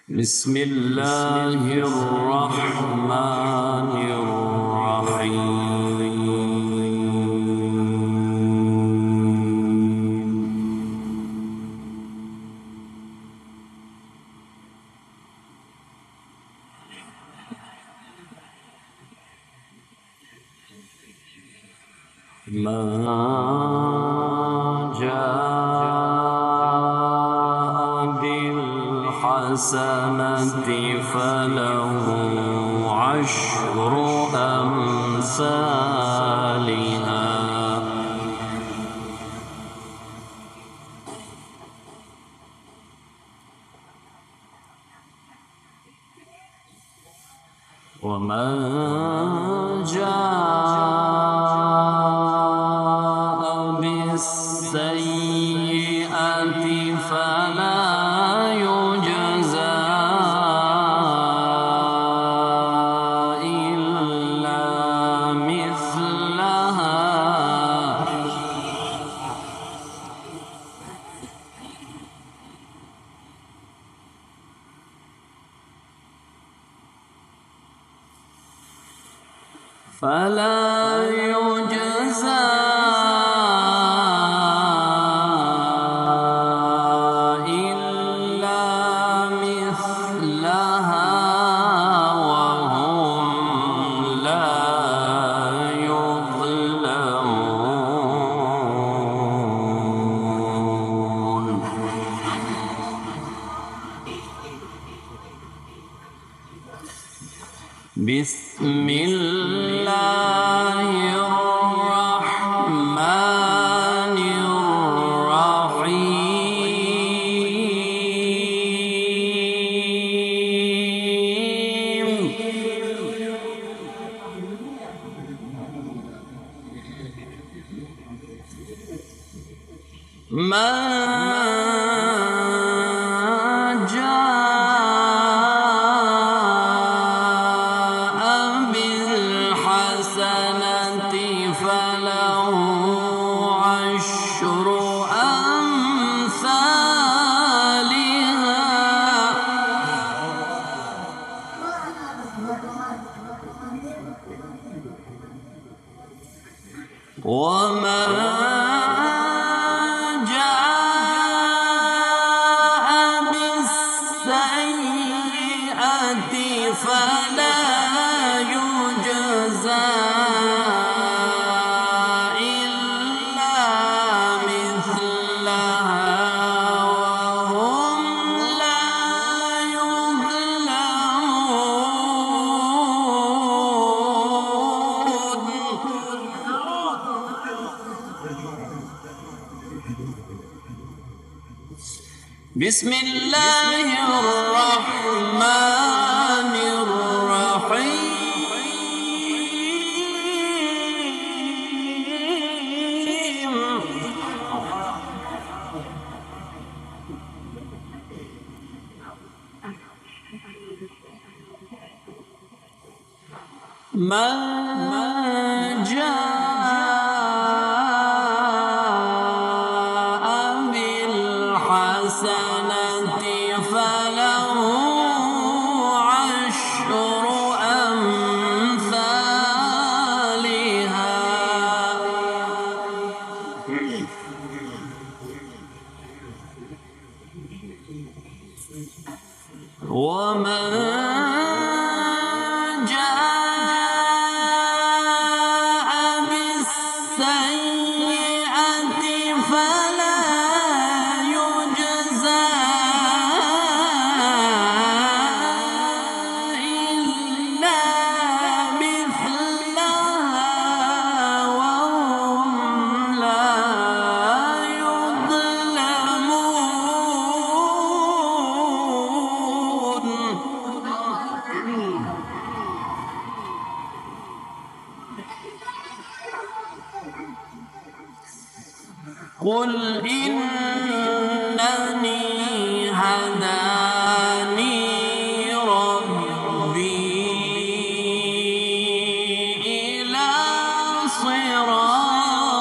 بسم الله الرحمن الرحيم. ما جاء بالحسنة فله عشر أمثالها ومن جاء بالسيئة فلا يجزى إلا مثلها وهم لا يظلمون. بسم الله الرحمن الرحيم. ما بالحسنة فله عشر أمثالها ومن جاء بالسيئة فلا يجزى إلا مثلها وهم لا يظلمون. بسم الله الرحمن الرحيم. ما جاء بالحسنة فله عشر أمثالها ومن جاء بالسيئة فلا يجزى إلا مثلها وهم لا يظلمون. قل إنني هداني ربي إلى صراط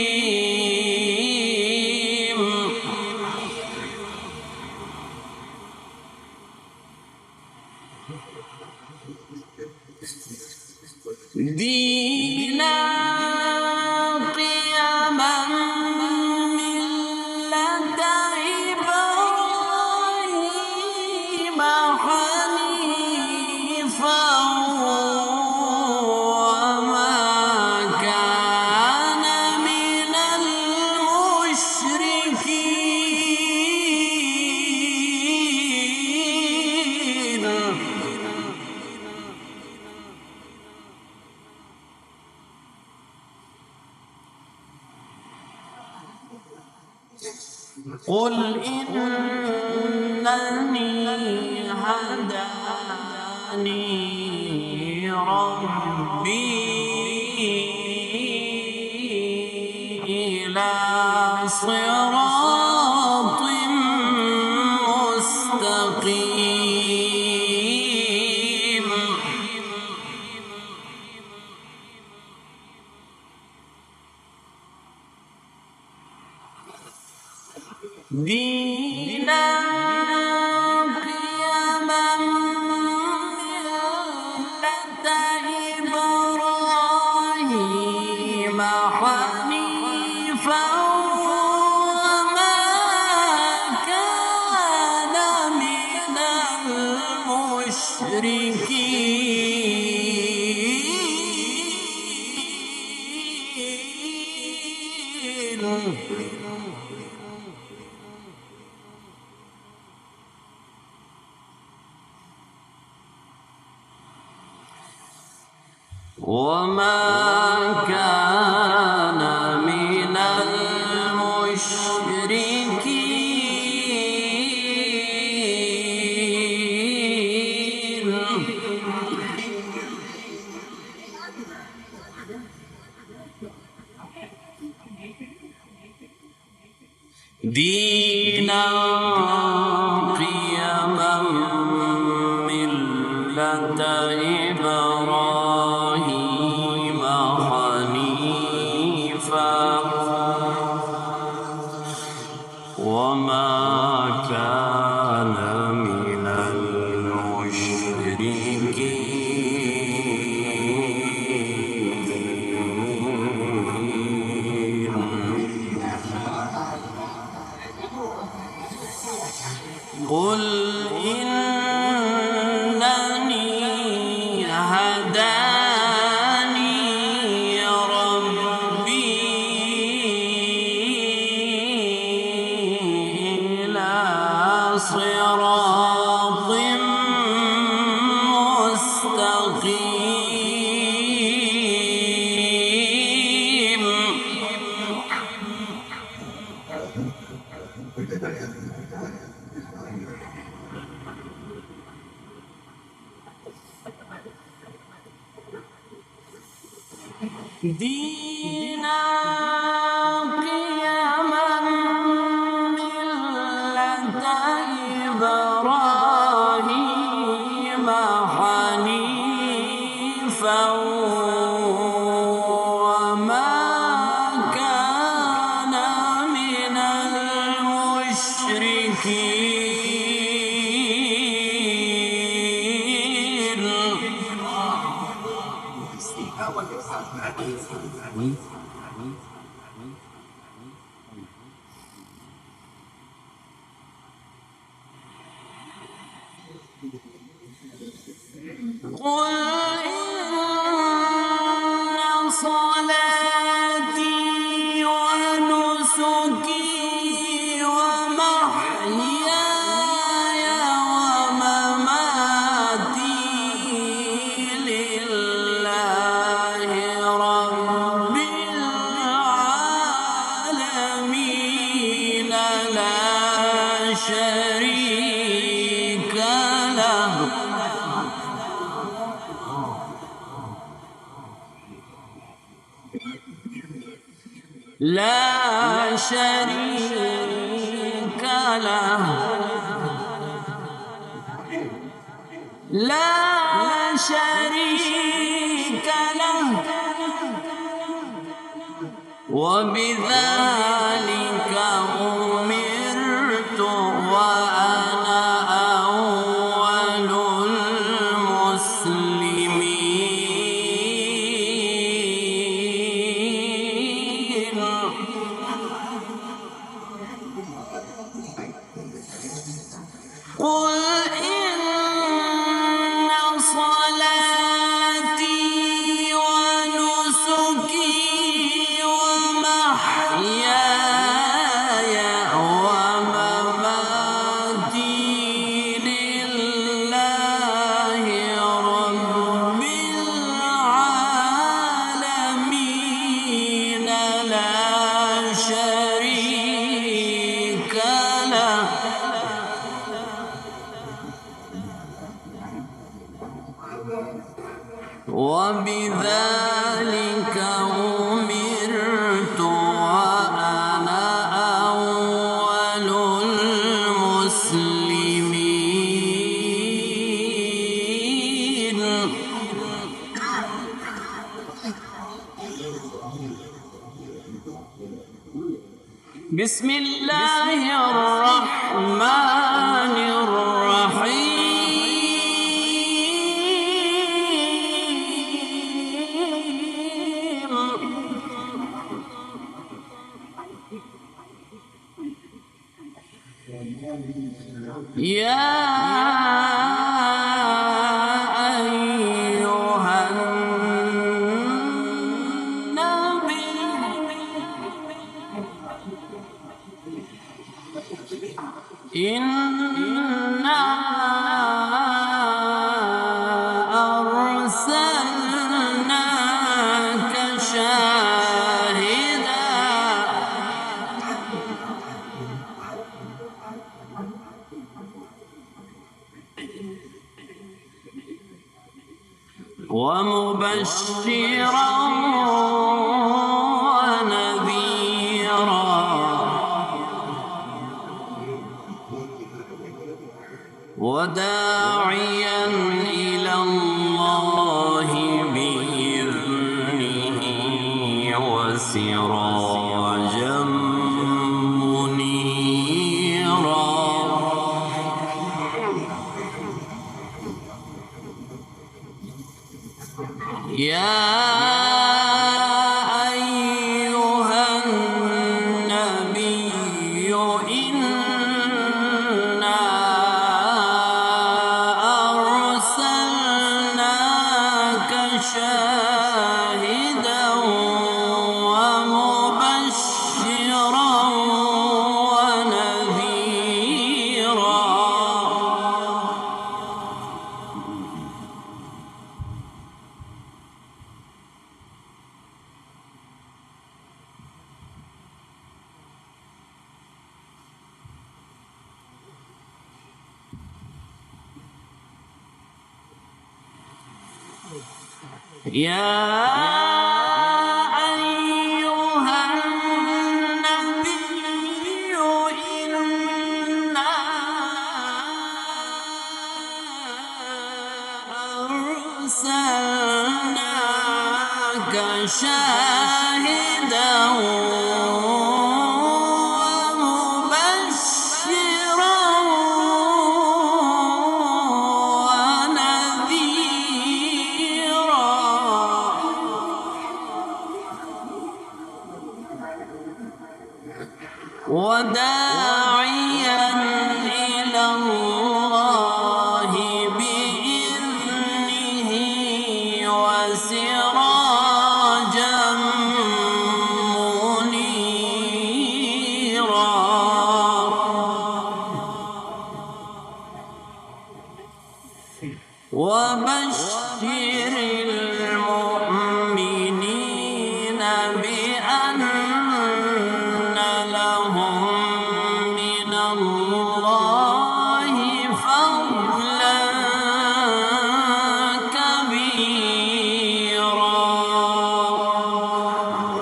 مستقيم قل إنني هداني ربي إلى صراط مستقيم دينا قيما ملة إبراهيم حنيفا وما كان من المشركين وما كان من المشركين دينا قيما ملة إبراهيم حنيفا وما كان من المشركين قل إنني هداني ربي إلى صراط مستقيم دينا قيما ملة إبراهيم حنيفا وما كان من المشركين قل إن صلاتي ونسكي ومحياي ومماتي لله رب العالمين لا شريك له لا شريك له لا شريك له وبذلك أمرت وأنا أول المسلمين قل إن صلاتي ونسكي ومحياي ومماتي لله رب العالمين لا شريك وبذلك أمرت وأنا أول المسلمين. بسم الله الرحمن الرحيم. يا أيها النبي إنا أرسلناك شاهدا ومبشرا ونذيرا وداعيا إلى الله بإذنه وسراجا منيرا. يا أيها النبي إنا أرسلناك شاهدا ومبشرا ونذيرا. يا أيها النبي إنا أرسلناك شاهدا ومبشرا ونذيرا وداعيا إلى الله بإذنه وسراجا منيرا. وبشر المؤمنين بأن لهم من الله فضلا كبيرا.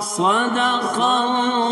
صدق الله.